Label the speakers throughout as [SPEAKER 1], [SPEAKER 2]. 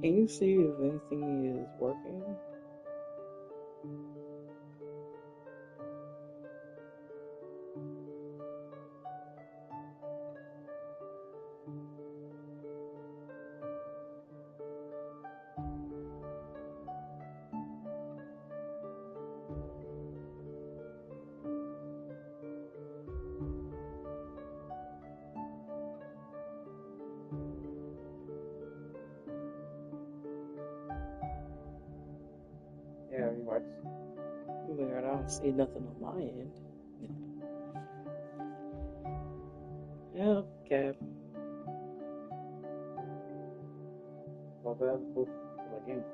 [SPEAKER 1] Can you see if anything is working?
[SPEAKER 2] Yeah, it works.
[SPEAKER 1] Weird, I don't see nothing on my end. Okay.
[SPEAKER 2] Well, then, we'll again.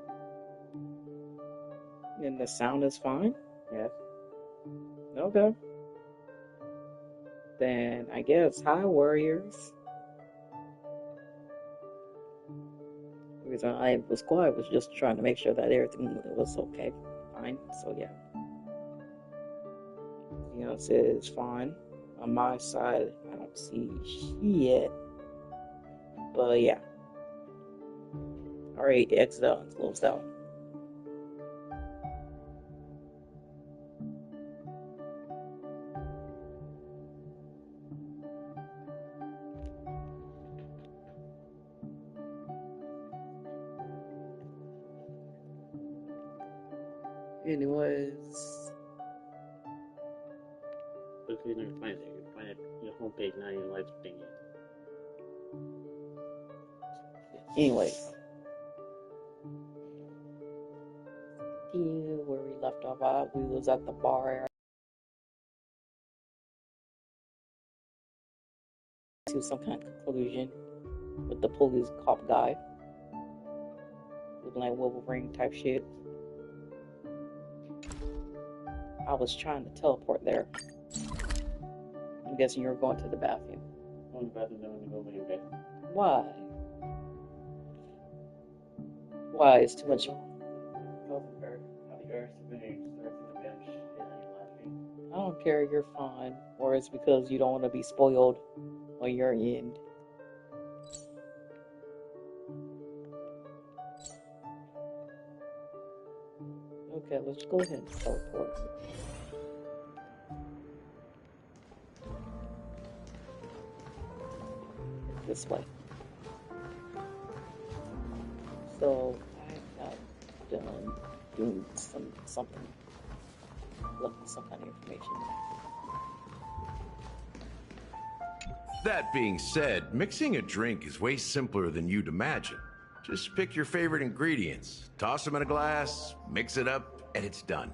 [SPEAKER 1] And the sound is fine?
[SPEAKER 2] Yes.
[SPEAKER 1] Okay. Then I guess hi warriors. The reason I was quiet was just trying to make sure that everything was okay. Fine. So yeah. You know, it says fine. On my side, I don't see shit. But yeah. Alright, exit out and close out. Anyways,
[SPEAKER 2] But if you never find it, you find it on your homepage, not your live thing yet.
[SPEAKER 1] anyways. Continue where we left off at. We was at the bar to some kind of conclusion with the police cop guy. Looking like Wolverine type shit. I was trying to teleport there. I'm guessing you were going to the bathroom.
[SPEAKER 2] Go in the bathroom, then when you go when you're bed.
[SPEAKER 1] Why? Why? It's too much.
[SPEAKER 2] How the earth really starts in the bench and then you're laughing.
[SPEAKER 1] I don't care, you're fine. Or it's because you don't want to be spoiled on your end. Okay, let's go ahead and teleport. This way. So I got done doing something, looking some kind of information.
[SPEAKER 3] That being said, mixing a drink is way simpler than you'd imagine. Just pick your favorite ingredients, toss them in a glass, mix it up, and it's done.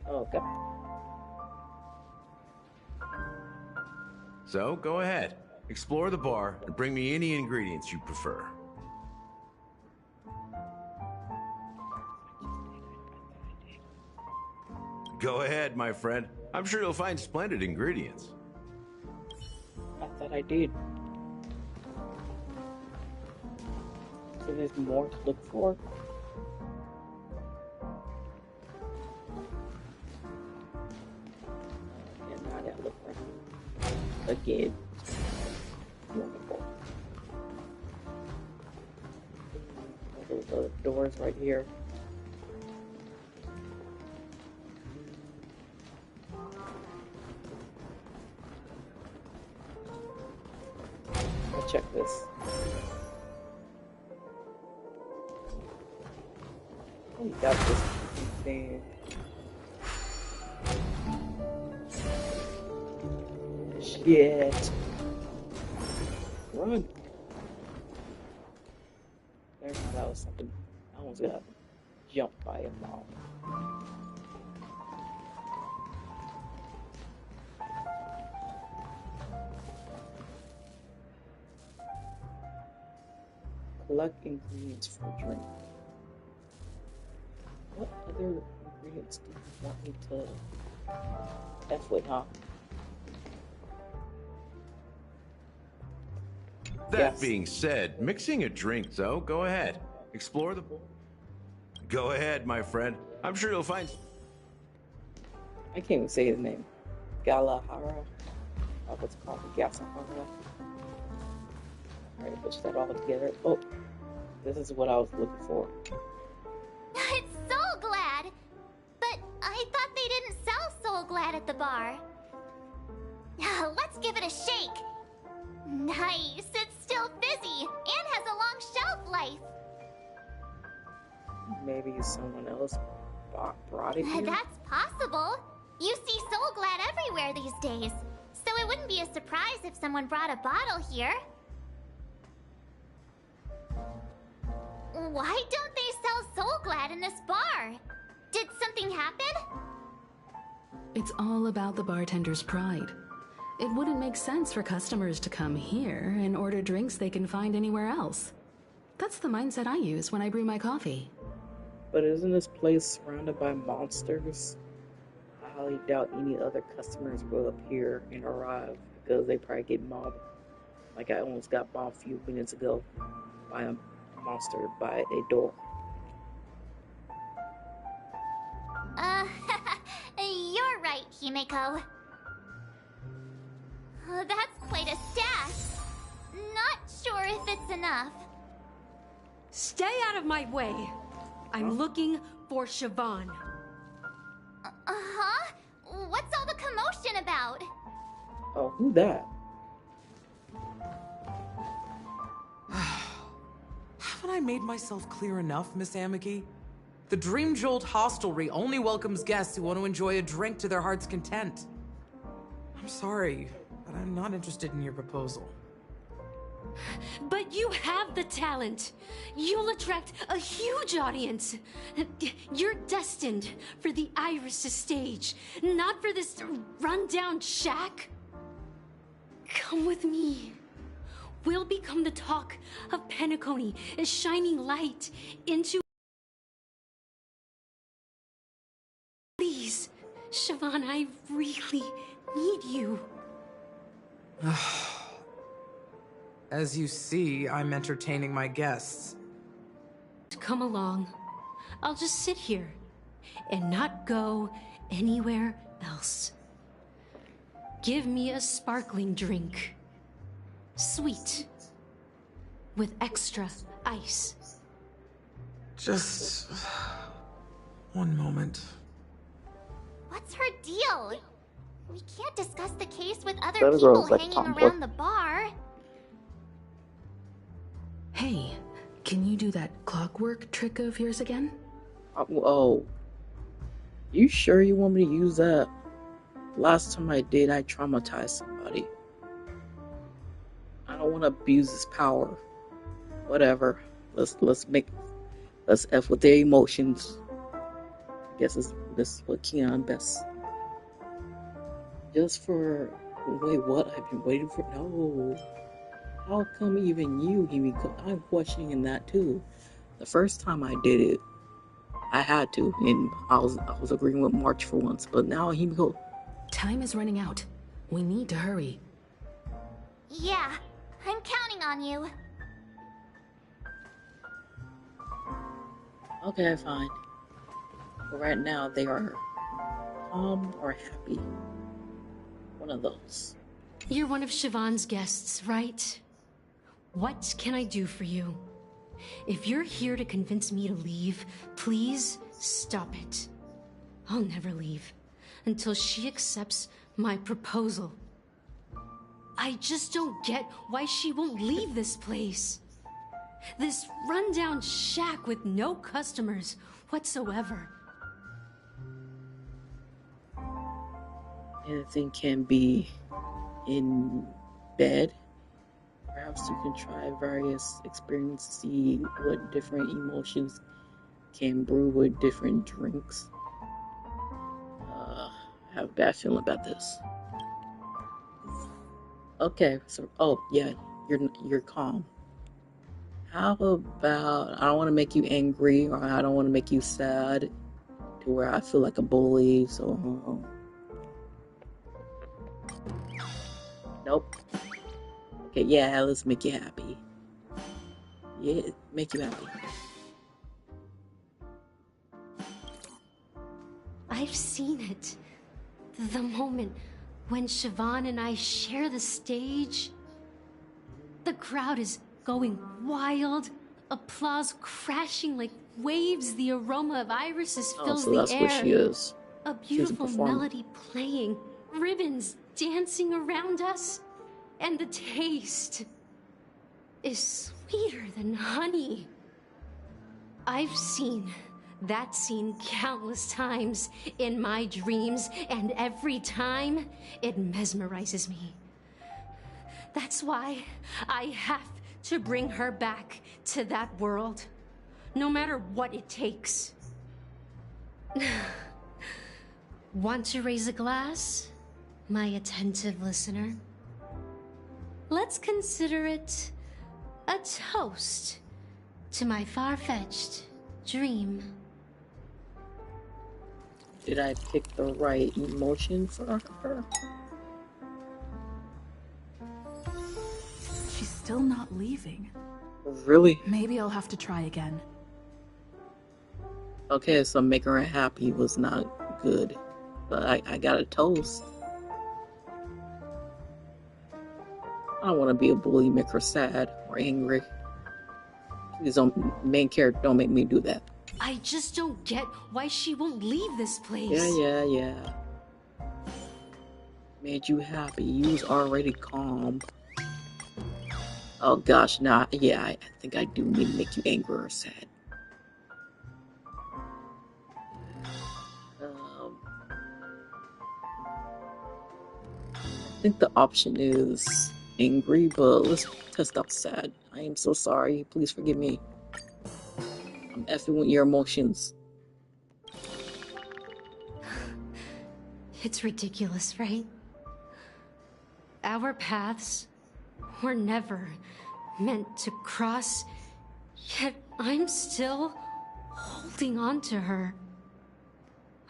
[SPEAKER 1] Okay.
[SPEAKER 3] So go ahead, explore the bar, and bring me any ingredients you prefer. Go ahead, my friend. I'm sure you'll find splendid ingredients.
[SPEAKER 1] I thought I did. So there's more to look for. And now I gotta look around again. Wonderful. Those doors right here. Let's check this. Oh, you got this thing. Shit. Run. There, that was something. I almost got jumped by a ball. Collect ingredients for a drink. What other ingredients do you want me to F with, huh?
[SPEAKER 3] That being said, mixing a drink, so go ahead. Explore the... Go ahead, my friend. I'm sure you'll find...
[SPEAKER 1] I can't even say his name. Galahara. What's it called? Gasahara. Alright, push that all together. Oh, this is what I was looking for.
[SPEAKER 4] It's Soul Glad! But I thought they didn't sell Soul Glad at the bar. Let's give it a shake. Nice, it's still fizzy and has a long shelf life.
[SPEAKER 1] Maybe someone else brought it here?
[SPEAKER 4] That's possible. You see Soul Glad everywhere these days, so it wouldn't be a surprise if someone brought a bottle here. Why don't they sell Soul Glad in this bar? Did something happen?
[SPEAKER 5] It's all about the bartender's pride. It wouldn't make sense for customers to come here and order drinks they can find anywhere else. That's the mindset I use when I brew my coffee.
[SPEAKER 1] But isn't this place surrounded by monsters? I highly doubt any other customers will appear and arrive because they probably get mobbed. Like I almost got mobbed a few minutes ago by a monster by a door.
[SPEAKER 4] You're right, Himeko. That's quite a stash. Not sure if it's enough.
[SPEAKER 6] Stay out of my way. I'm looking for Siobhan.
[SPEAKER 4] Uh-huh? What's all the commotion about?
[SPEAKER 1] Oh, who that?
[SPEAKER 7] Haven't I made myself clear enough, Miss Amiki? The Dream Jolt Hostelry only welcomes guests who want to enjoy a drink to their heart's content. I'm sorry, but I'm not interested in your proposal.
[SPEAKER 6] But you have the talent. You'll attract a huge audience. You're destined for the Iris' stage, not for this rundown shack. Come with me. We'll become the talk of Peacony, a shining light into... Please, Siobhan, I really need you.
[SPEAKER 7] As you see, I'm entertaining my guests.
[SPEAKER 6] Come along. I'll just sit here and not go anywhere else. Give me a sparkling drink. Sweet. With extra ice.
[SPEAKER 7] Just... one moment.
[SPEAKER 4] What's her deal? We can't discuss the case with other
[SPEAKER 1] That
[SPEAKER 4] people
[SPEAKER 1] girl's like
[SPEAKER 4] hanging
[SPEAKER 1] tomboy.
[SPEAKER 4] around the bar.
[SPEAKER 5] Hey, can you do that clockwork trick of yours again?
[SPEAKER 1] Oh. You sure you want me to use that? Last time I did, I traumatized somebody. I don't want to abuse this power. Whatever. Let's F with their emotions. Guess this is what Keon best. Just for... Wait, what? I've been waiting for... No. How come even you, Himiko? I'm questioning that too. The first time I did it, I had to, and I was agreeing with March for once. But now Himiko...
[SPEAKER 5] Time is running out. We need to hurry.
[SPEAKER 4] Yeah, I'm counting on you.
[SPEAKER 1] Okay, fine. But right now, they are calm or happy. One of those.
[SPEAKER 6] You're one of Siobhan's guests, right? What can I do for you? If you're here to convince me to leave, please stop it. I'll never leave until she accepts my proposal. I just don't get why she won't leave this place. This rundown shack with no customers whatsoever.
[SPEAKER 1] Anything can be in bed. Perhaps you can try various experiments to see what different emotions can brew with different drinks. I have a bad feeling about this. Okay, so yeah, you're calm. How about I don't want to make you angry, or I don't want to make you sad to where I feel like a bully, so nope. Okay, yeah, let's make you happy. Yeah, make you happy.
[SPEAKER 6] I've seen it. The moment when Siobhan and I share the stage. The crowd is going wild, applause crashing like waves, the aroma of irises
[SPEAKER 1] Oh,
[SPEAKER 6] fills
[SPEAKER 1] so
[SPEAKER 6] the
[SPEAKER 1] that's
[SPEAKER 6] air.
[SPEAKER 1] what she is.
[SPEAKER 6] A
[SPEAKER 1] She's a
[SPEAKER 6] beautiful
[SPEAKER 1] performer.
[SPEAKER 6] melody playing, ribbons dancing around us, and the taste is sweeter than honey. I've seen that scene countless times in my dreams, and every time it mesmerizes me. That's why I have to bring her back to that world, no matter what it takes. Want to raise a glass, my attentive listener? Let's consider it a toast to my far-fetched dream.
[SPEAKER 1] Did I pick the right emotion for her?
[SPEAKER 8] She's still not leaving.
[SPEAKER 1] Really?
[SPEAKER 8] Maybe I'll have to try again.
[SPEAKER 1] Okay, so making her happy was not good. But I got a toast. I don't want to be a bully, make her sad or angry. Please don't, main character, don't make me do that.
[SPEAKER 6] I just don't get why she won't leave this place.
[SPEAKER 1] Yeah. Made you happy. You was already calm. Oh gosh, nah, yeah, I think I do need to make you angry or sad. I think the option is angry, but let's test out sad. I am so sorry. Please forgive me. I'm effing with your emotions.
[SPEAKER 6] It's ridiculous, right? Our paths were never meant to cross, yet I'm still holding on to her.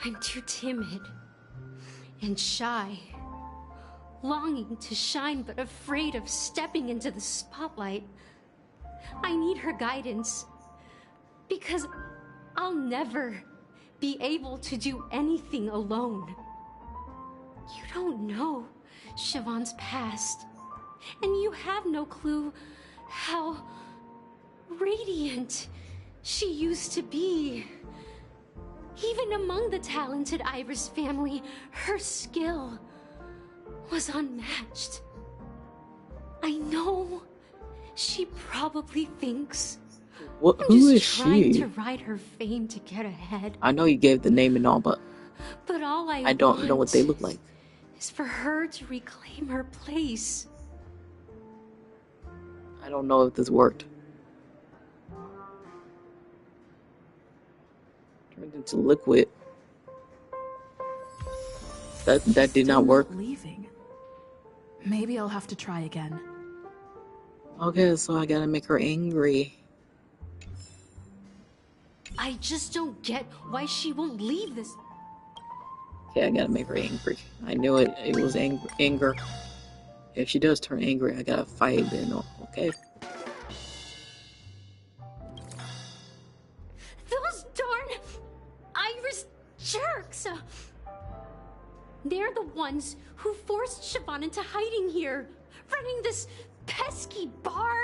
[SPEAKER 6] I'm too timid and shy, longing to shine but afraid of stepping into the spotlight. I need her guidance, because I'll never be able to do anything alone. You don't know Siobhan's past, and you have no clue how radiant she used to be. Even among the talented Iris family, her skill was unmatched. I know she probably thinks
[SPEAKER 1] What?
[SPEAKER 6] I'm
[SPEAKER 1] Who
[SPEAKER 6] just
[SPEAKER 1] is
[SPEAKER 6] trying
[SPEAKER 1] she?
[SPEAKER 6] to ride her fame to get ahead.
[SPEAKER 1] I know you gave the name and all, but
[SPEAKER 6] All
[SPEAKER 1] I don't know what they look like.
[SPEAKER 6] is for her to reclaim her place.
[SPEAKER 1] I don't know if this worked. Turned into liquid. That did
[SPEAKER 8] Still
[SPEAKER 1] not work.
[SPEAKER 8] Leaving. Maybe I'll have to try again.
[SPEAKER 1] Okay, so I gotta make her angry.
[SPEAKER 6] I just don't get why she won't leave this.
[SPEAKER 1] Okay, I gotta make her angry. I knew it. It was anger. If she does turn angry, I gotta fight. Then okay.
[SPEAKER 6] Those darn Iris jerks! They're the ones who forced Siobhan into hiding here, running this pesky bar.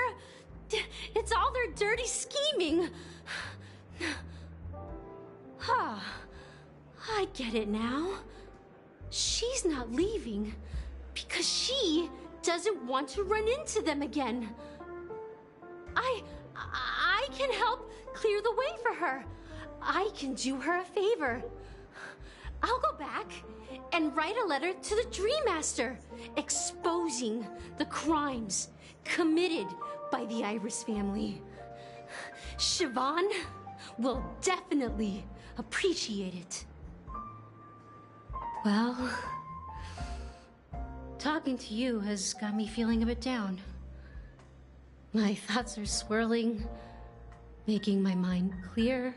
[SPEAKER 6] It's all their dirty scheming. I get it now. She's not leaving because she doesn't want to run into them again. I can help clear the way for her. I can do her a favor. I'll go back and write a letter to the Dream Master exposing the crimes committed by the Iris family. Siobhan will definitely appreciate it. Well, talking to you has got me feeling a bit down. My thoughts are swirling, making my mind clear,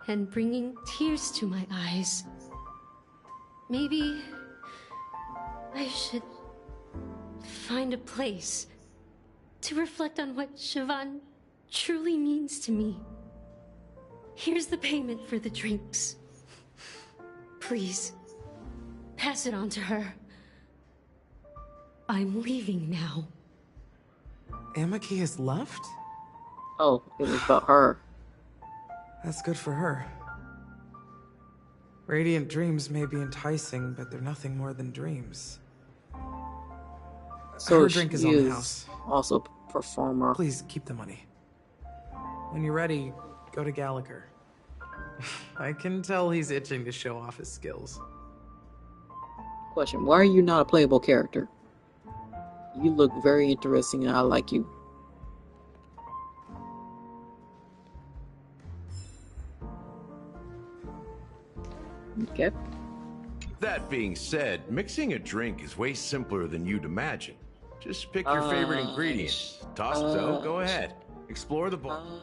[SPEAKER 6] and bringing tears to my eyes. Maybe I should find a place to reflect on what Siobhan truly means to me. Here's the payment for the drinks. Please, pass it on to her. I'm leaving now.
[SPEAKER 7] Amiki has left?
[SPEAKER 1] Oh, it was about her.
[SPEAKER 7] That's good for her. Radiant dreams may be enticing, but they're nothing more than dreams.
[SPEAKER 1] So
[SPEAKER 7] Her drink is
[SPEAKER 1] she
[SPEAKER 7] on the house.
[SPEAKER 1] also a performer.
[SPEAKER 7] Please keep the money. When you're ready, go to Gallagher. I can tell he's itching to show off his skills.
[SPEAKER 1] Question: why are you not a playable character? You look very interesting and I like you. Okay.
[SPEAKER 3] That being said, mixing a drink is way simpler than you'd imagine. Just pick your favorite ingredients. Toss the dough, go ahead. Explore the bowl.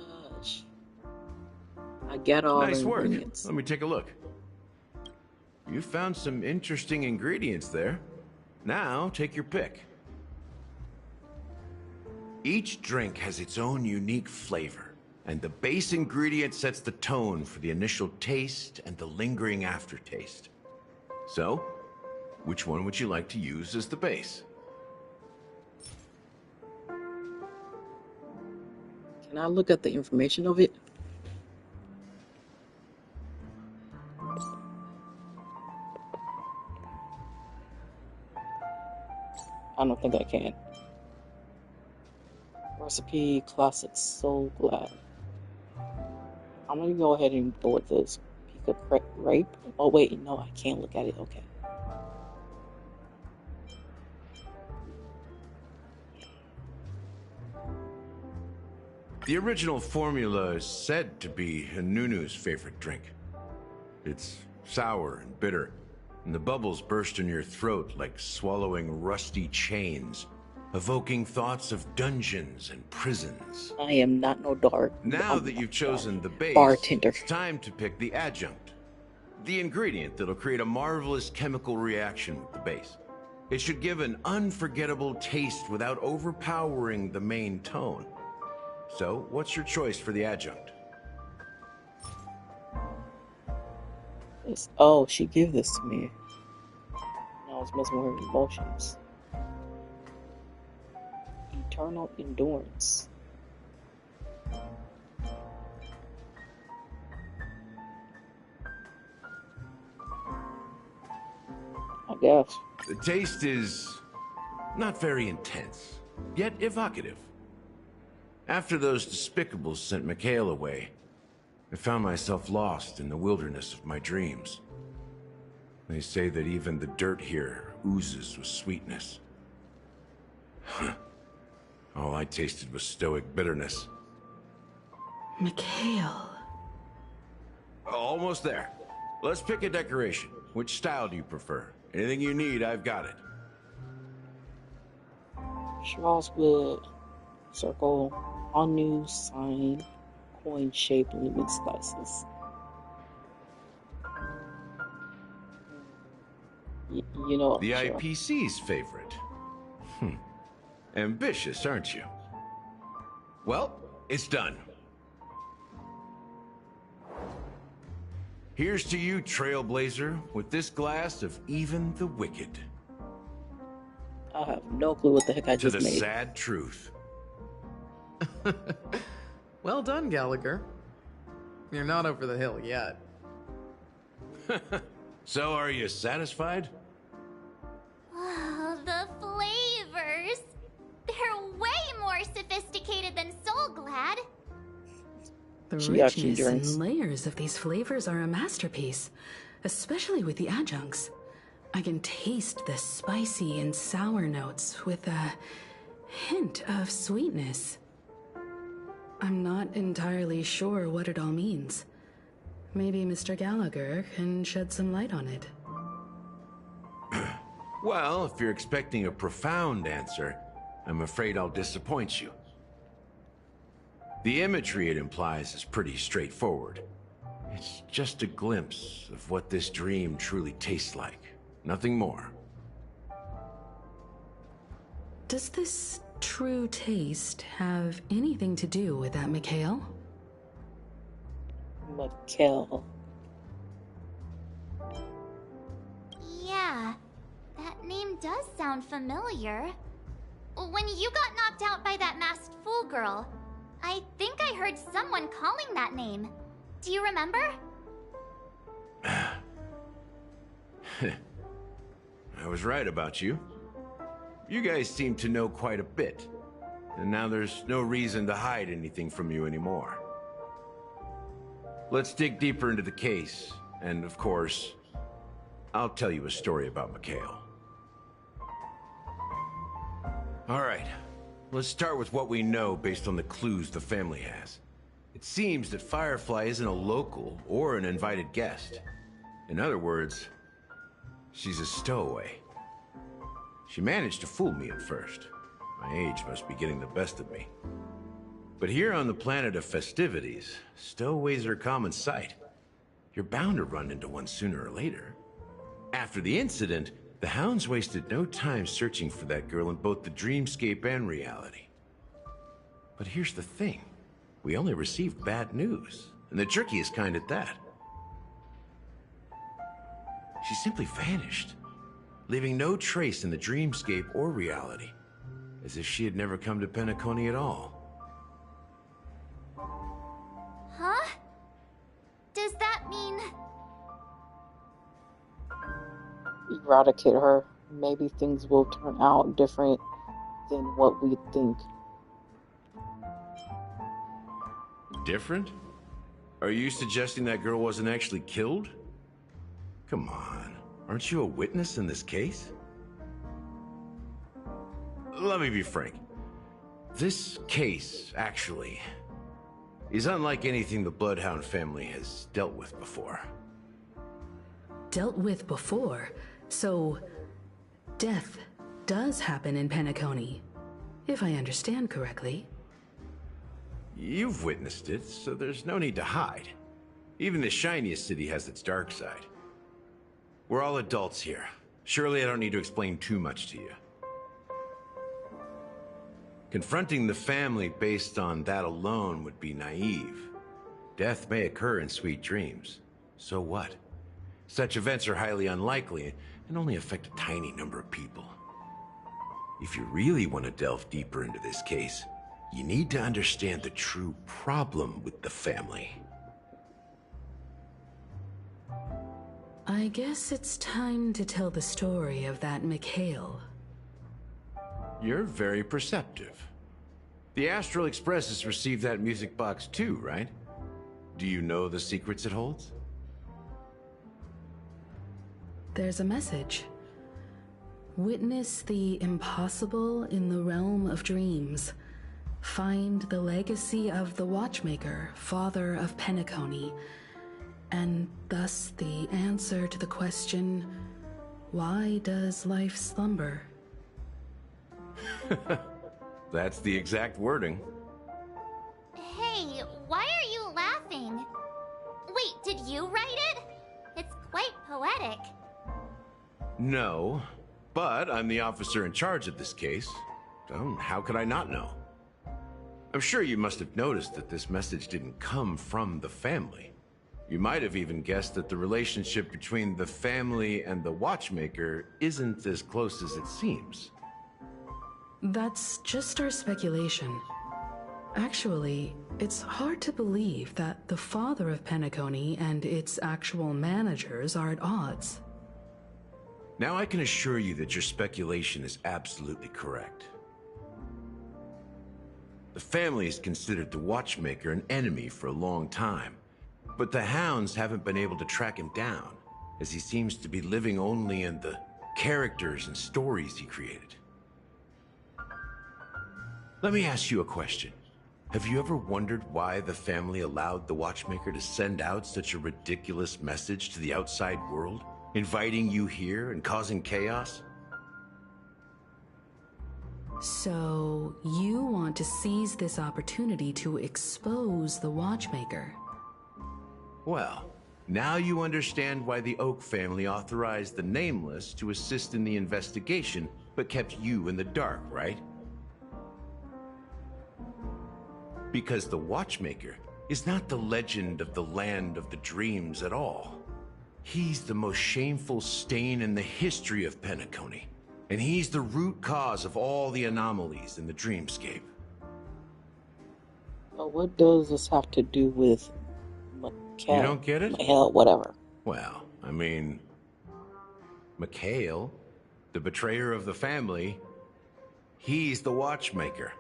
[SPEAKER 1] I get all
[SPEAKER 3] Nice
[SPEAKER 1] the
[SPEAKER 3] work.
[SPEAKER 1] ingredients.
[SPEAKER 3] Let me take a look. You found some interesting ingredients there. Now, take your pick. Each drink has its own unique flavor, and the base ingredient sets the tone for the initial taste and the lingering aftertaste. So, which one would you like to use as the base?
[SPEAKER 1] Can I look at the information of it? I don't think I can. Recipe classic soul glad. I'm gonna go ahead and go with this pica grape. Oh wait, no, I can't look at it. Okay.
[SPEAKER 3] The original formula is said to be Nunu's favorite drink. It's sour and bitter, and the bubbles burst in your throat like swallowing rusty chains, evoking thoughts of dungeons and prisons.
[SPEAKER 1] I am not no dark.
[SPEAKER 3] Now that you've chosen the base,
[SPEAKER 1] bartender.
[SPEAKER 3] it's time to pick the adjunct. The ingredient that'll create a marvelous chemical reaction with the base. It should give an unforgettable taste without overpowering the main tone. So, what's your choice for the adjunct?
[SPEAKER 1] Oh, she gave this to me. Now it's messing with her emotions. Eternal endurance. I guess.
[SPEAKER 3] The taste is not very intense, yet evocative. After those despicables sent Mikhail away, I found myself lost in the wilderness of my dreams. They say that even the dirt here oozes with sweetness. All I tasted was stoic bitterness.
[SPEAKER 5] Mikhail.
[SPEAKER 3] Almost there. Let's pick a decoration. Which style do you prefer? Anything you need, I've got it.
[SPEAKER 1] Schwarzwood, circle, Anu sign, coin shaped lemon slices. You know,
[SPEAKER 3] The
[SPEAKER 1] sure.
[SPEAKER 3] IPC's favorite. Ambitious, aren't you? Well, it's done. Here's to you, Trailblazer, with this glass of even the wicked.
[SPEAKER 1] I have no clue what the heck I
[SPEAKER 3] To
[SPEAKER 1] just
[SPEAKER 3] the
[SPEAKER 1] made.
[SPEAKER 3] sad truth.
[SPEAKER 7] Well done, Gallagher. You're not over the hill yet.
[SPEAKER 3] So, are you satisfied?
[SPEAKER 4] Oh, the flavors! They're way more sophisticated than Soul Glad.
[SPEAKER 5] The
[SPEAKER 1] She actually
[SPEAKER 5] richness
[SPEAKER 1] drinks.
[SPEAKER 5] and layers of these flavors are a masterpiece, especially with the adjuncts. I can taste the spicy and sour notes with a hint of sweetness. I'm not entirely sure what it all means. Maybe Mr. Gallagher can shed some light on it.
[SPEAKER 3] Well, if you're expecting a profound answer, I'm afraid I'll disappoint you. The imagery it implies is pretty straightforward. It's just a glimpse of what this dream truly tastes like. Nothing more.
[SPEAKER 5] Does this true taste have anything to do with that, Mikhail?
[SPEAKER 1] Mikhail.
[SPEAKER 4] Yeah, that name does sound familiar. when you got knocked out by that masked fool girl, I think I heard someone calling that name. Do you remember?
[SPEAKER 3] I was right about you. You guys seem to know quite a bit. And now there's no reason to hide anything from you anymore. Let's dig deeper into the case. And of course, I'll tell you a story about Mikhail. All right, let's start with what we know based on the clues the family has. It seems that Firefly isn't a local or an invited guest. In other words, she's a stowaway. She managed to fool me at first. My age must be getting the best of me. But here on the planet of festivities, stowaways are a common sight. You're bound to run into one sooner or later. After the incident, the hounds wasted no time searching for that girl in both the dreamscape and reality. But here's the thing. We only received bad news, and the trickiest kind at that. She simply vanished, leaving no trace in the dreamscape or reality, as if she had never come to Peacony at all.
[SPEAKER 4] Huh? Does that mean...
[SPEAKER 1] Eradicate her. Maybe things will turn out different than what we think.
[SPEAKER 3] Different? Are you suggesting that girl wasn't actually killed? Come on, aren't you a witness in this case? Let me be frank. This case, actually, is unlike anything the Bloodhound family has dealt with before.
[SPEAKER 5] Dealt with before? So, death does happen in Peacony, if I understand correctly.
[SPEAKER 3] You've witnessed it, so there's no need to hide. Even the shiniest city has its dark side. We're all adults here. Surely I don't need to explain too much to you. Confronting the family based on that alone would be naive. Death may occur in sweet dreams. So what? Such events are highly unlikely and only affect a tiny number of people. If you really want to delve deeper into this case, you need to understand the true problem with the family.
[SPEAKER 5] I guess it's time to tell the story of that Mikhail.
[SPEAKER 3] You're very perceptive. The Astral Express has received that music box too, right? Do you know the secrets it holds?
[SPEAKER 5] There's a message. Witness the impossible in the realm of dreams. Find the legacy of the Watchmaker, father of Peacony, and thus the answer to the question, why does life slumber?
[SPEAKER 3] That's the exact wording.
[SPEAKER 4] Hey, why are you laughing? Wait, did you write it? It's quite poetic.
[SPEAKER 3] No, but I'm the officer in charge of this case. So how could I not know? I'm sure you must have noticed that this message didn't come from the family. You might have even guessed that the relationship between the family and the Watchmaker isn't as close as it seems.
[SPEAKER 5] That's just our speculation. Actually, it's hard to believe that the father of Peacony and its actual managers are at odds.
[SPEAKER 3] Now I can assure you that your speculation is absolutely correct. The family has considered the Watchmaker an enemy for a long time, but the hounds haven't been able to track him down, as he seems to be living only in the characters and stories he created. Let me ask you a question. Have you ever wondered why the family allowed the Watchmaker to send out such a ridiculous message to the outside world, inviting you here and causing chaos?
[SPEAKER 5] So, you want to seize this opportunity to expose the Watchmaker?
[SPEAKER 3] Well, now you understand why the Oak family authorized the Nameless to assist in the investigation, but kept you in the dark, right? Because the Watchmaker is not the legend of the land of the dreams at all. He's the most shameful stain in the history of Peacony, And he's the root cause of all the anomalies in the dreamscape.
[SPEAKER 1] But what does this have to do with
[SPEAKER 3] You don't get it?
[SPEAKER 1] Hell, whatever.
[SPEAKER 3] Well, I mean, Mikhail, the betrayer of the family, he's the watchmaker.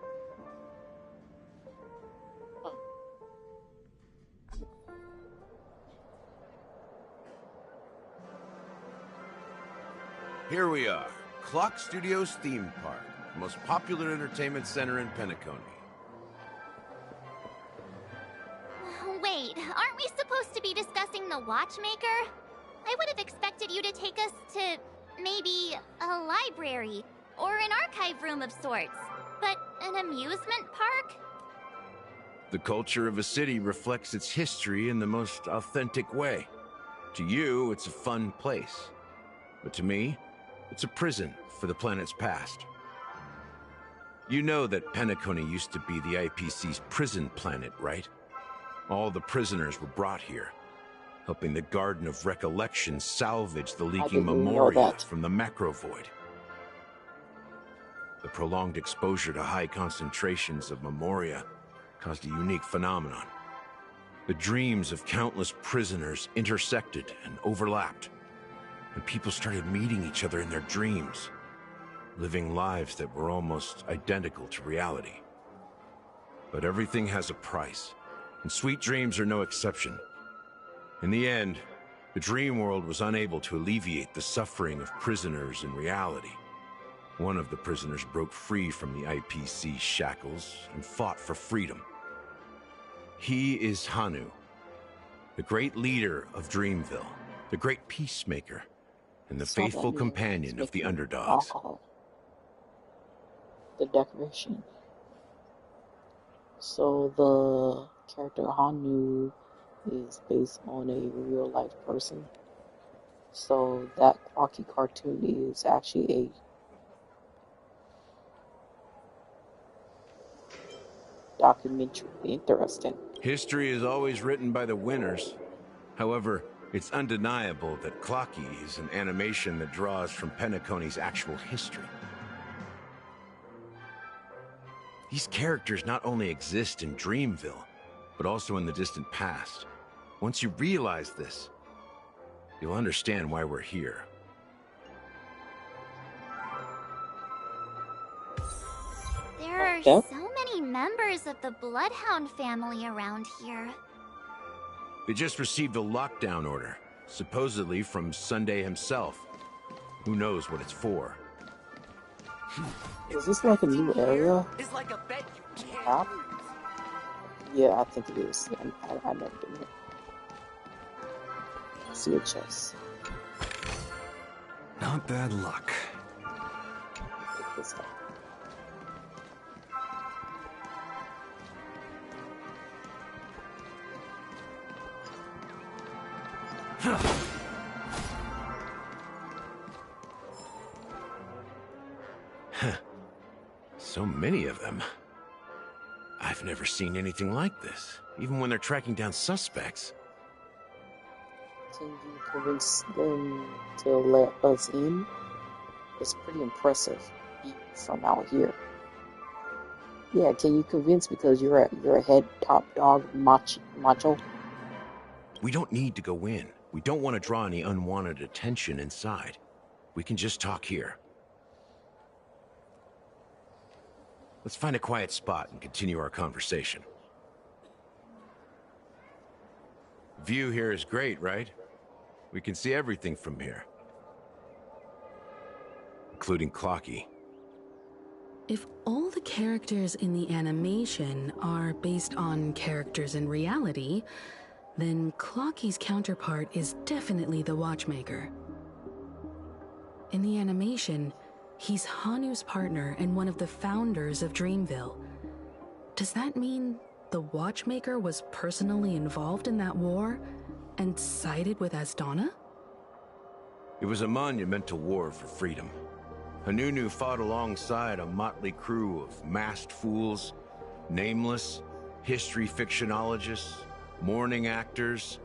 [SPEAKER 3] Here we are, Clock Studios theme park, the most popular entertainment center in Peacony.
[SPEAKER 4] Wait, aren't we supposed to be discussing the watchmaker? I would have expected you to take us to maybe a library or an archive room of sorts. But an amusement park?
[SPEAKER 3] The culture of a city reflects its history in the most authentic way. To you, it's a fun place. But to me, it's a prison for the planet's past. You know that Peacony used to be the IPC's prison planet, right? All the prisoners were brought here, helping the Garden of Recollection salvage the leaking memoria from the macro void. The prolonged exposure to high concentrations of memoria caused a unique phenomenon. The dreams of countless prisoners intersected and overlapped, and people started meeting each other in their dreams, living lives that were almost identical to reality. But everything has a price, and sweet dreams are no exception. In the end, the dream world was unable to alleviate the suffering of prisoners in reality. One of the prisoners broke free from the IPC shackles and fought for freedom. He is Hanu, the great leader of Dreamville, the great peacemaker, and the faithful companion of the underdogs.
[SPEAKER 1] The decoration. So the character Hanu is based on a real life person. So that Rocky cartoon is actually a documentary. Interesting.
[SPEAKER 3] History is always written by the winners. However, it's undeniable that Clocky is an animation that draws from Peacony's actual history. These characters not only exist in Dreamville, but also in the distant past. Once you realize this, you'll understand why we're here.
[SPEAKER 4] There are so many members of the Bloodhound family around here.
[SPEAKER 3] They just received a lockdown order, supposedly from Sunday himself. Who knows what it's for?
[SPEAKER 1] Is this like a new area?
[SPEAKER 9] It's like a bed you can't lose.
[SPEAKER 1] Yeah, I think it is. I've never been here. See a chest.
[SPEAKER 9] Not bad luck.
[SPEAKER 1] Take this up.
[SPEAKER 3] So many of them. I've never seen anything like this, even when they're tracking down suspects.
[SPEAKER 1] Can you convince them to let us in? It's pretty impressive from out here. Yeah, can you convince because you're a head top dog macho?
[SPEAKER 3] We don't need to go in. We don't want to draw any unwanted attention inside. We can just talk here. Let's find a quiet spot and continue our conversation. View here is great, right? We can see everything from here. Including Clocky.
[SPEAKER 5] If all the characters in the animation are based on characters in reality, then Clocky's counterpart is definitely the Watchmaker. In the animation, he's Hanu's partner and one of the founders of Dreamville. Does that mean the Watchmaker was personally involved in that war and sided with Asdana?
[SPEAKER 3] It was a monumental war for freedom. Hanunu fought alongside a motley crew of masked fools, nameless, history fictionologists, mourning actors,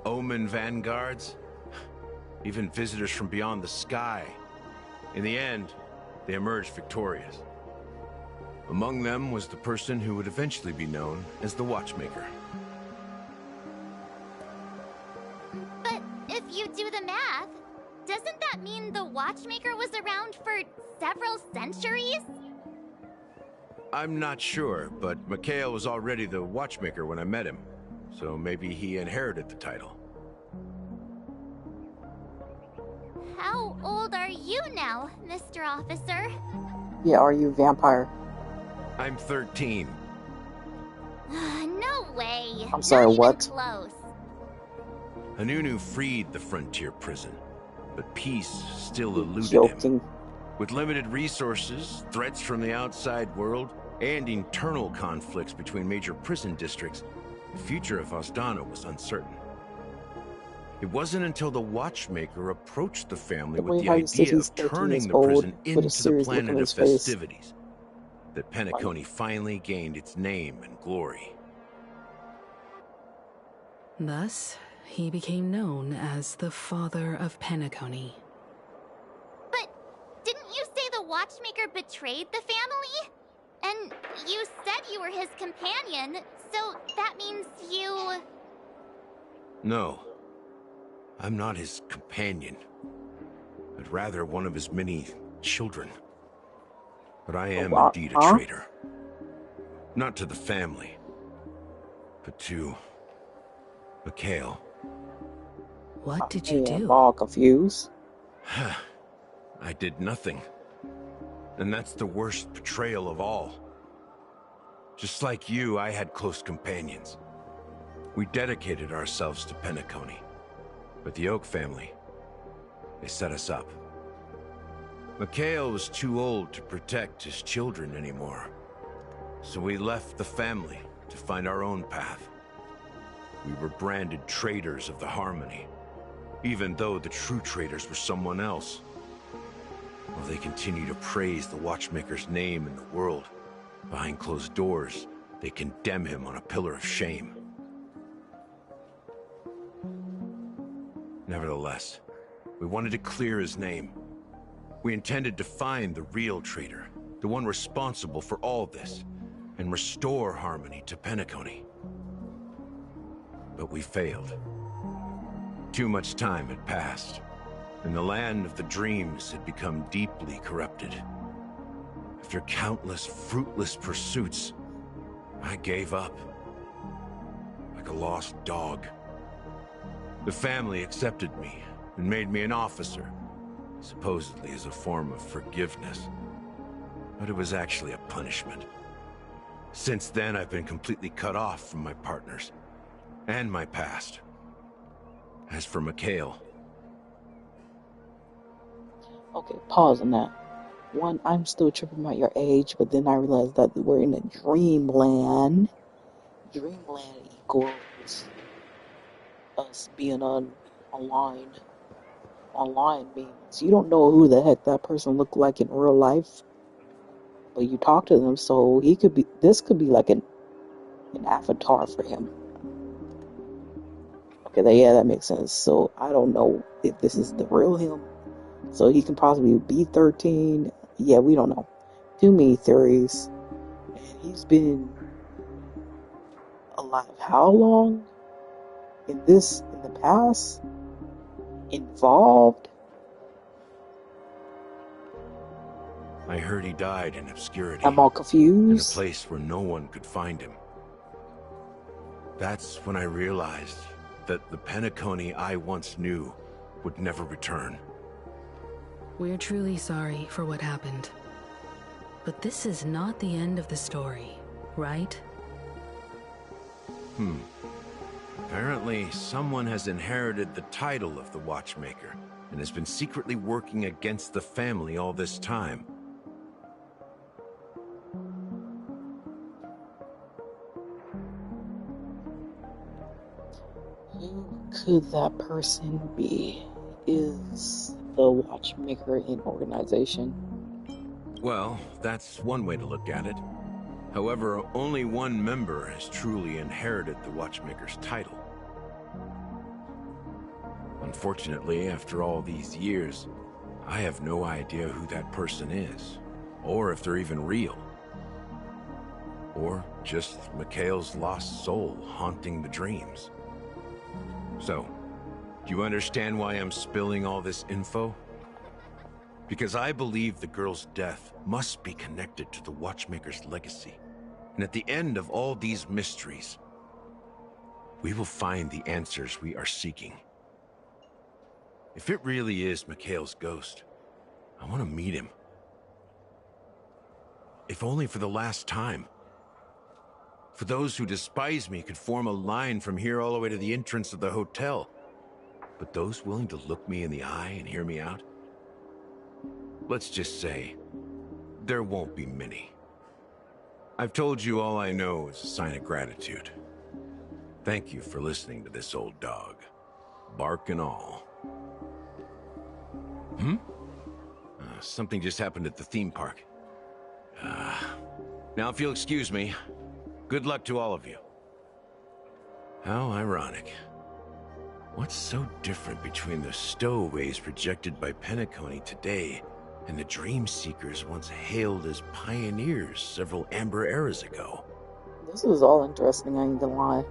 [SPEAKER 3] omen vanguards, even visitors from beyond the sky. In the end, they emerged victorious. Among them was the person who would eventually be known as the Watchmaker.
[SPEAKER 4] But if you do the math, doesn't that mean the Watchmaker was around for several centuries?
[SPEAKER 3] I'm not sure, but Mikhail was already the Watchmaker when I met him, so maybe he inherited the title.
[SPEAKER 4] How old are you now, Mr. Officer?
[SPEAKER 1] Yeah, are you vampire?
[SPEAKER 3] I'm 13.
[SPEAKER 4] No way.
[SPEAKER 1] I'm sorry,
[SPEAKER 4] Not even
[SPEAKER 1] what?
[SPEAKER 4] close.
[SPEAKER 3] Hanunu freed the frontier prison, but peace still eluded
[SPEAKER 1] Joking.
[SPEAKER 3] him. With limited resources, threats from the outside world, and internal conflicts between major prison districts, the future of Ostana was uncertain. It wasn't until the Watchmaker approached the family with the
[SPEAKER 1] how you said
[SPEAKER 3] idea
[SPEAKER 1] he's
[SPEAKER 3] of
[SPEAKER 1] 13
[SPEAKER 3] turning
[SPEAKER 1] years
[SPEAKER 3] the
[SPEAKER 1] old
[SPEAKER 3] prison
[SPEAKER 1] with a
[SPEAKER 3] into the
[SPEAKER 1] serious look on
[SPEAKER 3] planet of
[SPEAKER 1] his face.
[SPEAKER 3] festivities that Peacony finally gained its name and glory.
[SPEAKER 5] Thus, he became known as the father of Peacony.
[SPEAKER 4] But didn't you say the Watchmaker betrayed the family? And you said you were his companion, so that means you...
[SPEAKER 3] No, I'm not his companion, but rather one of his many children. But I am indeed a traitor. Not to the family, but to Mikhail.
[SPEAKER 5] What did you
[SPEAKER 1] I'm
[SPEAKER 5] do?
[SPEAKER 1] all confused.
[SPEAKER 3] I did nothing. And that's the worst betrayal of all. Just like you, I had close companions. We dedicated ourselves to Peacony. But the Oak family, they set us up. Mikhail was too old to protect his children anymore. So we left the family to find our own path. We were branded traitors of the Harmony, even though the true traitors were someone else. While they continue to praise the Watchmaker's name in the world, behind closed doors, they condemn him on a pillar of shame. Nevertheless, we wanted to clear his name. We intended to find the real traitor, the one responsible for all this, and restore harmony to Peacony. But we failed. Too much time had passed, and the land of the dreams had become deeply corrupted. After countless fruitless pursuits, I gave up. Like a lost dog. The family accepted me and made me an officer, supposedly as a form of forgiveness. But it was actually a punishment. Since then, I've been completely cut off from my partners and my past. As for Mikhail...
[SPEAKER 1] Okay, pause on that. One, I'm still tripping about your age, but then I realized that we're in a dreamland. Dreamland equals us being online. Online means you don't know who the heck that person looked like in real life, but you talk to them, so this could be like an avatar for him. Okay, yeah, that makes sense. So I don't know if this is the real him. So he can possibly be 13. Yeah, we don't know. Too many theories. And he's been alive how long? In the past? Involved?
[SPEAKER 3] I heard he died in obscurity.
[SPEAKER 1] I'm all
[SPEAKER 3] In a
[SPEAKER 1] confused.
[SPEAKER 3] place where no one could find him. That's when I realized that the Peacony I once knew would never return.
[SPEAKER 5] We're truly sorry for what happened. But this is not the end of the story, right?
[SPEAKER 3] Apparently, someone has inherited the title of the Watchmaker and has been secretly working against the family all this time.
[SPEAKER 1] Who could that person be? Is the Watchmaker an organization?
[SPEAKER 3] Well, that's one way to look at it. However, only one member has truly inherited the Watchmaker's title. Unfortunately, after all these years, I have no idea who that person is, or if they're even real. Or just Mikhail's lost soul haunting the dreams. So, do you understand why I'm spilling all this info? Because I believe the girl's death must be connected to the Watchmaker's legacy. And at the end of all these mysteries, we will find the answers we are seeking. If it really is Mikhail's ghost, I want to meet him. If only for the last time. For those who despise me could form a line from here all the way to the entrance of the hotel. But those willing to look me in the eye and hear me out? Let's just say, there won't be many. I've told you all I know is a sign of gratitude. Thank you for listening to this old dog. Bark and all. Something just happened at the theme park. Now if you'll excuse me, good luck to all of you. How ironic. What's so different between the stowaways projected by peacony today and the dream seekers once hailed as pioneers several amber eras ago?
[SPEAKER 1] This is all interesting, I ain't gonna lie.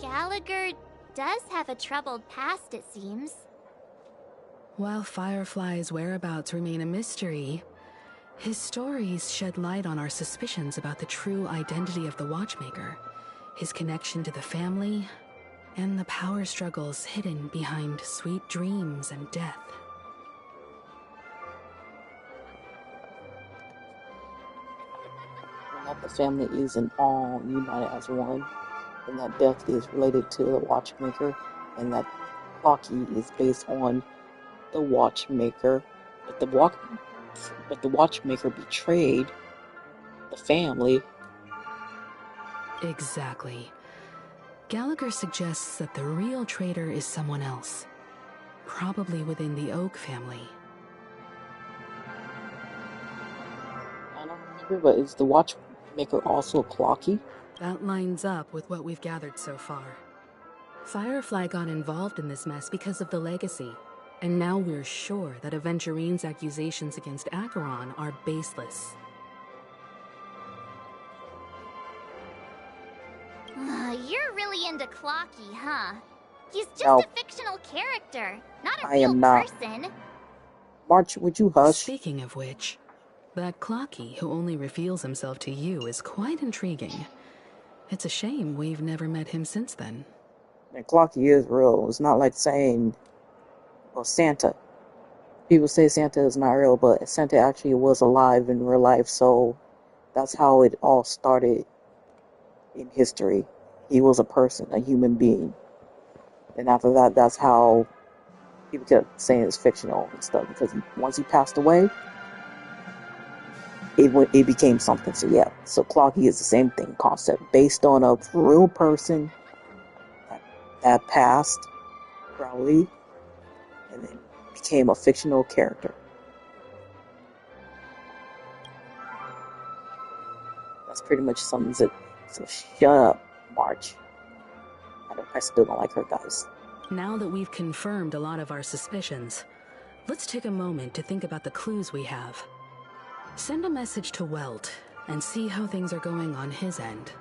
[SPEAKER 4] Gallagher does have a troubled past, it seems.
[SPEAKER 5] While Firefly's whereabouts remain a mystery, his stories shed light on our suspicions about the true identity of the Watchmaker, his connection to the family, and the power struggles hidden behind sweet dreams and death.
[SPEAKER 1] And that the family isn't all united as one, and that death is related to the Watchmaker, and that Clocky is based on the Watchmaker, but the Watchmaker betrayed the family.
[SPEAKER 5] Exactly. Gallagher suggests that the real traitor is someone else, probably within the Oak family.
[SPEAKER 1] I don't remember, but is the Watchmaker also Clocky?
[SPEAKER 5] That lines up with what we've gathered so far. Firefly got involved in this mess because of the legacy, and now we're sure that Aventurine's accusations against Acheron are baseless.
[SPEAKER 4] You're really into Clocky, huh? He's just
[SPEAKER 1] No.
[SPEAKER 4] a fictional character, not a
[SPEAKER 1] I
[SPEAKER 4] real
[SPEAKER 1] am not.
[SPEAKER 4] person.
[SPEAKER 1] March, would you hush?
[SPEAKER 5] Speaking of which, that Clocky who only reveals himself to you is quite intriguing. It's a shame we've never met him since then.
[SPEAKER 1] And Clocky is real. It's not like saying, well, Santa. People say Santa is not real, but Santa actually was alive in real life, so that's how it all started in history. He was a person, a human being. And after that, that's how people kept saying it's fictional and stuff, because once he passed away, it became something. So yeah, so Clocky is the same thing, concept based on a real person that passed, probably, and then became a fictional character. That's pretty much sums it. So shut up, March. I still don't like her, guys.
[SPEAKER 5] Now that we've confirmed a lot of our suspicions, let's take a moment to think about the clues we have. Send a message to Welt and see how things are going on his end.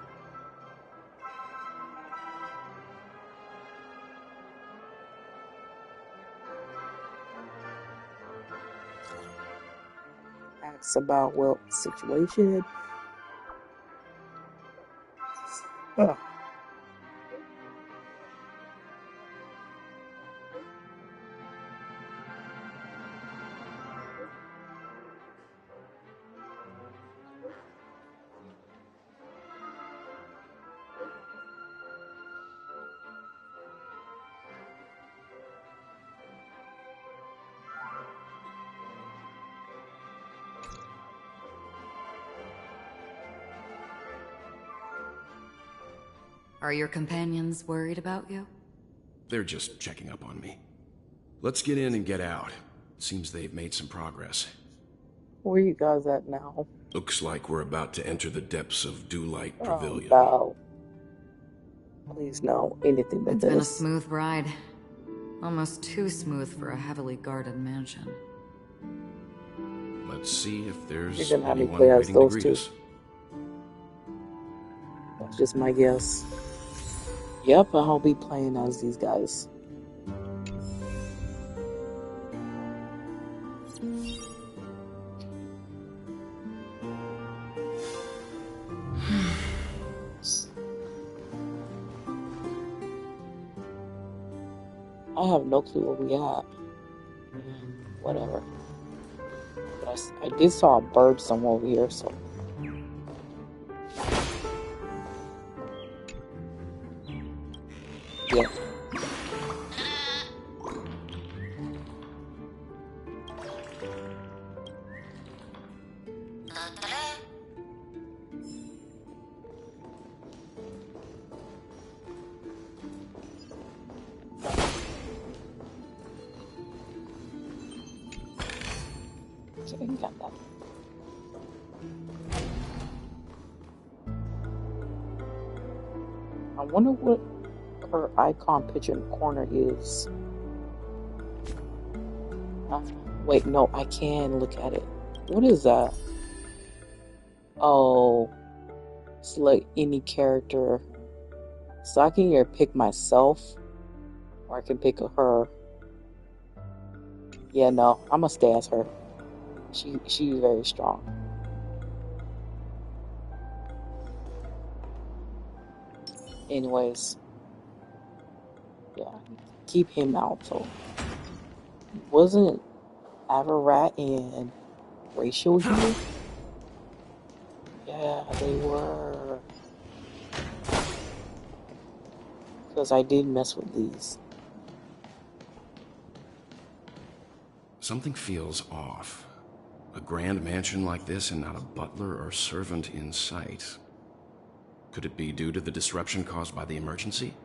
[SPEAKER 1] Ask about Welt's situation.
[SPEAKER 10] Are your companions worried about you?
[SPEAKER 9] They're just checking up on me. Let's get in and get out. Seems they've made some progress.
[SPEAKER 1] Where you guys at now?
[SPEAKER 9] Looks like we're about to enter the depths of Dewlight Pavilion.
[SPEAKER 1] Oh, please no, anything but
[SPEAKER 10] It's
[SPEAKER 1] this.
[SPEAKER 10] been a smooth ride. Almost too smooth for a heavily guarded mansion.
[SPEAKER 9] Let's see if there's
[SPEAKER 1] You're gonna have me
[SPEAKER 9] anyone
[SPEAKER 1] play as
[SPEAKER 9] waiting to
[SPEAKER 1] those
[SPEAKER 9] greet
[SPEAKER 1] two.
[SPEAKER 9] us.
[SPEAKER 1] That's just my guess. Yep, I'll be playing as these guys. I have no clue where we at. Whatever. But I did saw a bird somewhere over here, so. Yeah. Okay, got that. I wonder what her icon picture in the corner is. Wait, no, I can look at it. What is that? Oh, select any character. So I can either pick myself, or I can pick her. Yeah, no, I'm gonna stay as her. She's very strong. Anyways, yeah, keep him out. So, wasn't Avarat and Ratio here? Yeah, they were. Because I did mess with these.
[SPEAKER 9] Something feels off. A grand mansion like this and not a butler or servant in sight. Could it be due to the disruption caused by the emergency?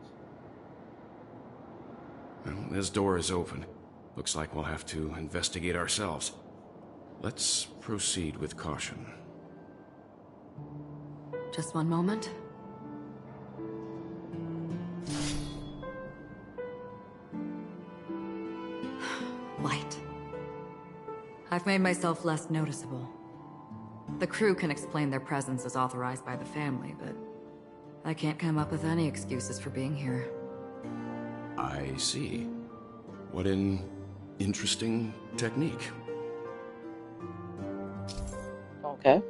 [SPEAKER 9] Well, this door is open. Looks like we'll have to investigate ourselves. Let's proceed with caution.
[SPEAKER 10] Just one moment. Light. I've made myself less noticeable. The crew can explain their presence as authorized by the family, but I can't come up with any excuses for being here.
[SPEAKER 9] I see. What an interesting technique.
[SPEAKER 1] Okay.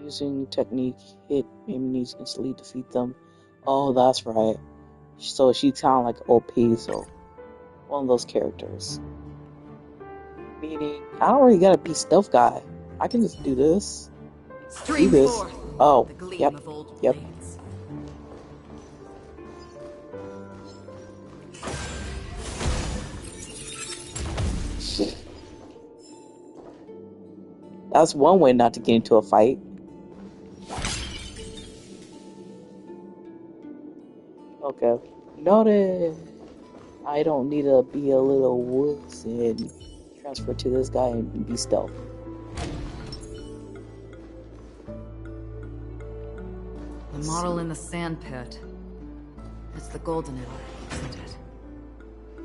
[SPEAKER 1] Using technique, hit enemies instantly defeat them. Oh, that's right. So she sounds like OP, so one of those characters. Meaning, I already gotta be stealth guy. I can just do this.
[SPEAKER 10] Stream
[SPEAKER 1] do this.
[SPEAKER 10] forth,
[SPEAKER 1] Oh,
[SPEAKER 10] the gleam
[SPEAKER 1] yep,
[SPEAKER 10] of old
[SPEAKER 1] yep.
[SPEAKER 10] blades.
[SPEAKER 1] That's one way not to get into a fight. Okay. Noted. I don't need to be a little wuss and transfer to this guy and be stealth.
[SPEAKER 10] The model in the sand pit. It's the golden hour, isn't it?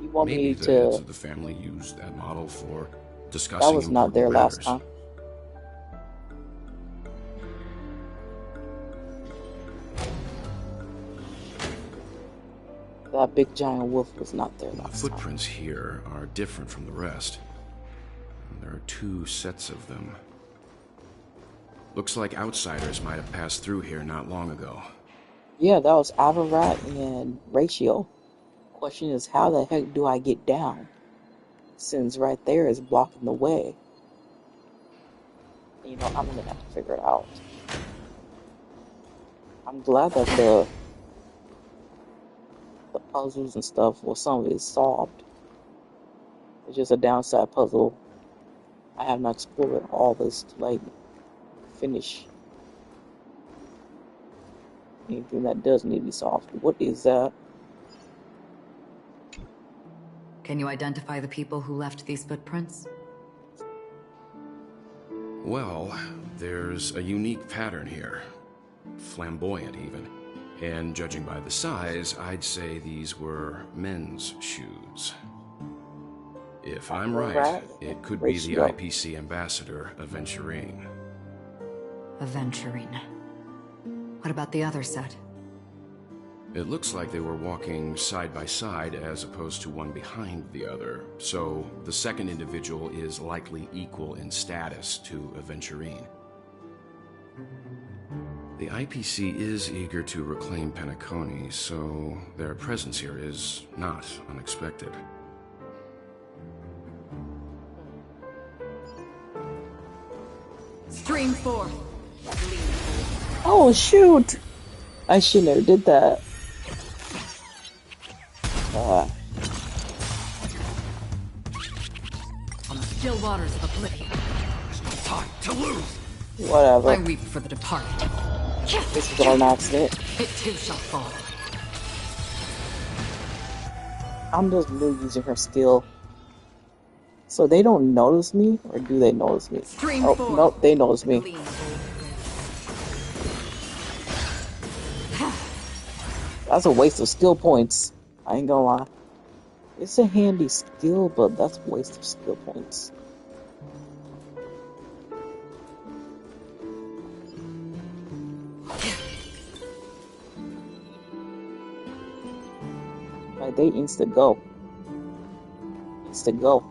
[SPEAKER 1] You want
[SPEAKER 9] Maybe
[SPEAKER 1] me
[SPEAKER 9] the
[SPEAKER 1] to...
[SPEAKER 9] heads of the family used that model for discussing
[SPEAKER 1] That was not there
[SPEAKER 9] important
[SPEAKER 1] last
[SPEAKER 9] matters.
[SPEAKER 1] time. That big giant wolf was not there
[SPEAKER 9] The
[SPEAKER 1] last
[SPEAKER 9] footprints here are different from the rest. There are two sets of them. Looks like outsiders might have passed through here not long ago.
[SPEAKER 1] Yeah, that was Avarat and Ratio. Question is, how the heck do I get down? Since right there is blocking the way. You know, I'm gonna have to figure it out. I'm glad that the puzzles and stuff, well, some of it is solved. It's just a downside puzzle. I have not explored all this to, like, finish anything that does need to be solved. What is that?
[SPEAKER 10] Can you identify the people who left these footprints?
[SPEAKER 9] Well, there's a unique pattern here. Flamboyant, even. And judging by the size, I'd say these were men's shoes. If I'm right, it could be the IPC ambassador, Aventurine.
[SPEAKER 10] Aventurine. What about the other set?
[SPEAKER 9] It looks like they were walking side by side as opposed to one behind the other, so the second individual is likely equal in status to Aventurine. The IPC is eager to reclaim Peacony, so their presence here is not unexpected.
[SPEAKER 10] Stream 4.
[SPEAKER 1] Oh shoot! I should never did that.
[SPEAKER 10] On the still waters of oblivion.
[SPEAKER 9] There's no time to lose!
[SPEAKER 1] Whatever.
[SPEAKER 10] I weep for the departed.
[SPEAKER 1] This is all an accident.
[SPEAKER 10] It too shall fall.
[SPEAKER 1] I'm just new using her skill. So they don't notice me, or do they notice me?
[SPEAKER 10] Stream
[SPEAKER 1] oh,
[SPEAKER 10] 4.
[SPEAKER 1] Nope, they notice me. That's a waste of skill points. I ain't gonna lie. It's a handy skill, but that's a waste of skill points. Like, they insta go. Insta go.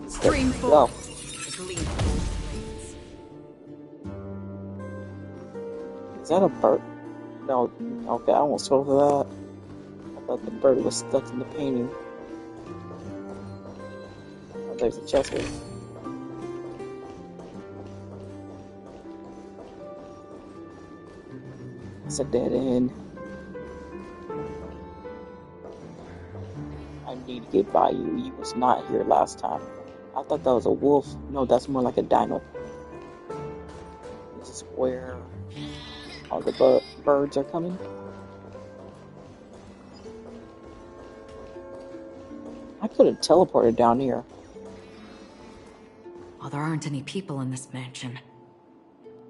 [SPEAKER 10] Stream 4.
[SPEAKER 1] Go. Is that a bird? No, okay, I almost fell for that. I thought the bird was stuck in the painting. Oh, there's a chest here. It's a dead end. I need to get by you. You was not here last time. I thought that was a wolf. No, that's more like a dino. This is where all the birds are coming. I could have teleported down here.
[SPEAKER 10] Well, there aren't any people in this mansion.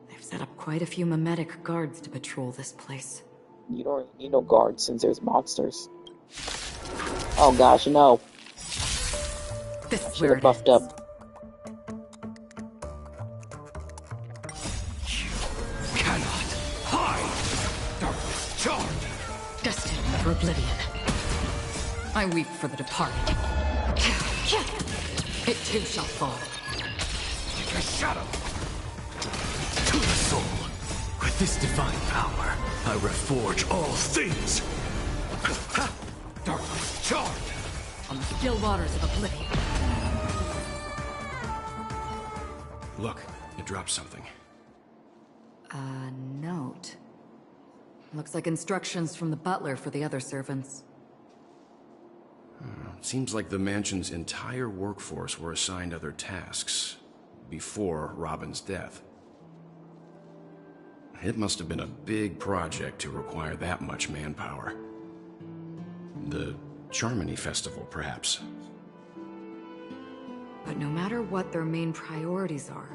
[SPEAKER 10] They've set up quite a few mimetic guards to patrol this place.
[SPEAKER 1] You don't need no guards since there's monsters. Oh gosh, no.
[SPEAKER 10] This is
[SPEAKER 1] Should
[SPEAKER 10] where
[SPEAKER 1] have
[SPEAKER 10] it
[SPEAKER 1] buffed
[SPEAKER 10] is.
[SPEAKER 1] up.
[SPEAKER 9] Cannot hide! Darkness charmed!
[SPEAKER 10] Destined for oblivion. I weep for the departed. It too shall fall.
[SPEAKER 9] Like a shadow!
[SPEAKER 11] To the soul. With this divine power, I reforge all things.
[SPEAKER 9] Darkness charmed!
[SPEAKER 10] On the still waters of oblivion.
[SPEAKER 9] Look, it dropped something.
[SPEAKER 10] A note. Looks like instructions from the butler for the other servants.
[SPEAKER 9] Seems like the mansion's entire workforce were assigned other tasks before Robin's death. It must have been a big project to require that much manpower. The Charmony Festival, perhaps.
[SPEAKER 10] But no matter what their main priorities are,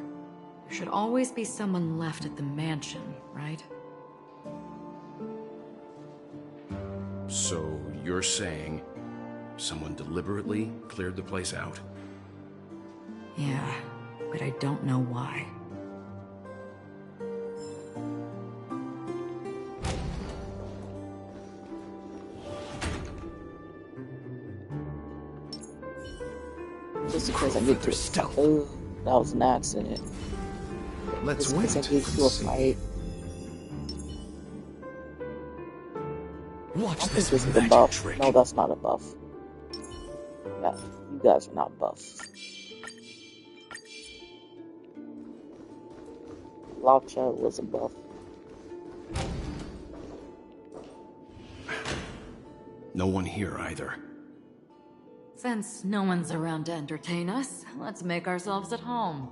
[SPEAKER 10] there should always be someone left at the mansion, right?
[SPEAKER 9] So you're saying someone deliberately cleared the place out?
[SPEAKER 10] Yeah, but I don't know why.
[SPEAKER 1] Just because I get to a oh, that was an accident.
[SPEAKER 3] Let's
[SPEAKER 1] Just
[SPEAKER 3] wait.
[SPEAKER 1] because I get to a fight. I
[SPEAKER 11] Watch
[SPEAKER 1] think
[SPEAKER 11] this
[SPEAKER 1] this is a
[SPEAKER 11] magic
[SPEAKER 1] buff.
[SPEAKER 11] trick.
[SPEAKER 1] No, that's not a buff. Yeah, you guys are not buff. Lockout was a buff.
[SPEAKER 9] No one here either.
[SPEAKER 10] Since no one's around to entertain us, let's make ourselves at home.